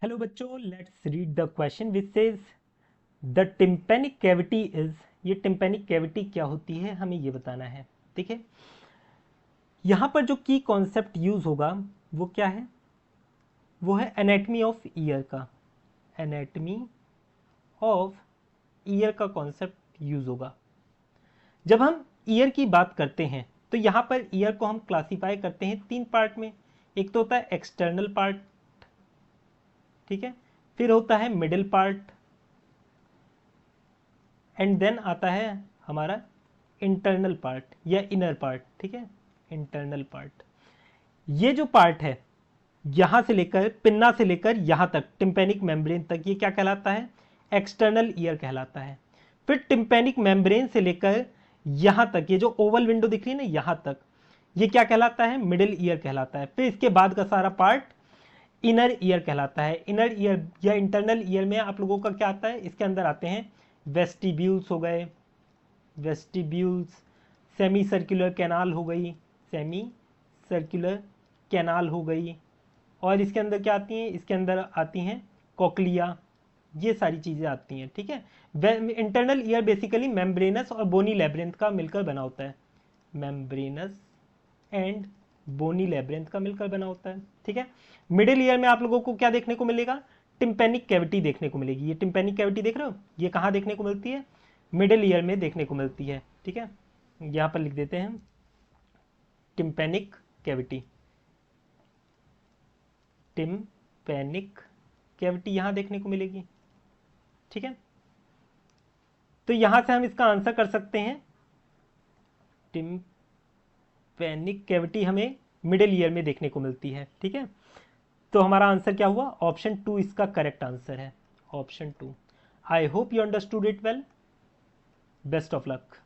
Hello बच्चों, let's read the question which says the tympanic cavity is. ये tympanic cavity क्या होती है हमें ये बताना है। ठीक है, यहाँ पर जो की कॉन्सेप्ट यूज होगा वो क्या है, वो है एनेटमी ऑफ ईयर का। एनेटमी ऑफ ईयर का कॉन्सेप्ट यूज होगा। जब हम ईयर की बात करते हैं तो यहाँ पर ईयर को हम क्लासीफाई करते हैं तीन पार्ट में। एक तो होता है एक्सटर्नल पार्ट, ठीक है, फिर होता है मिडिल पार्ट, एंड देन आता है हमारा इंटरनल पार्ट या इनर पार्ट। ठीक है, इंटरनल पार्ट। ये जो पार्ट है यहां से लेकर पिन्ना से लेकर यहां तक टिम्पेनिक मेम्ब्रेन तक, ये क्या कहलाता है, एक्सटर्नल ईयर कहलाता है। फिर टिम्पेनिक मेम्ब्रेन से लेकर यहां तक ये जो ओवल विंडो दिख रही है ना यहां तक, ये क्या कहलाता है, मिडिल ईयर कहलाता है। फिर इसके बाद का सारा पार्ट इनर ईयर कहलाता है। इनर ईयर या इंटरनल ईयर में आप लोगों का क्या आता है, इसके अंदर आते हैं वेस्टिब्यूल्स हो गए, वेस्टिब्यूल्स, सेमी सर्कुलर कैनाल हो गई, सेमी सर्कुलर कैनाल हो गई, और इसके अंदर क्या आती हैं, इसके अंदर आती हैं कोक्लिया, ये सारी चीज़ें आती हैं। ठीक है, इंटरनल ईयर बेसिकली मेम्ब्रेनस और बोनी लेब्रिंथ का मिलकर बना होता है। मेम्ब्रेनस एंड बोनी लेब्रिंथ का मिलकर बना होता है। ठीक है, मिडिल ईयर में आप लोगों को क्या देखने को मिलेगा, टिम्पेनिक कैविटी देखने को मिलेगी। ये टिम्पेनिक कैविटी देख रहे हो, ये कहाँ देखने को मिलती है, मिडिल ईयर में देखने को मिलती है। ठीक है, यहाँ पर लिख देते हैं टिम्पेनिक कैविटी। टिम्पेनिक कैविटी यहाँ देखने को मिलेगी। ठीक है, तो यहाँ से हम इसका आंसर कर सकते हैं, टिम्पेनिक कैविटी हमें मिडिल ईयर में देखने को मिलती है। ठीक है, तो हमारा आंसर क्या हुआ, ऑप्शन 2 इसका करेक्ट आंसर है, option 2। I hope you understood it well. Best of luck.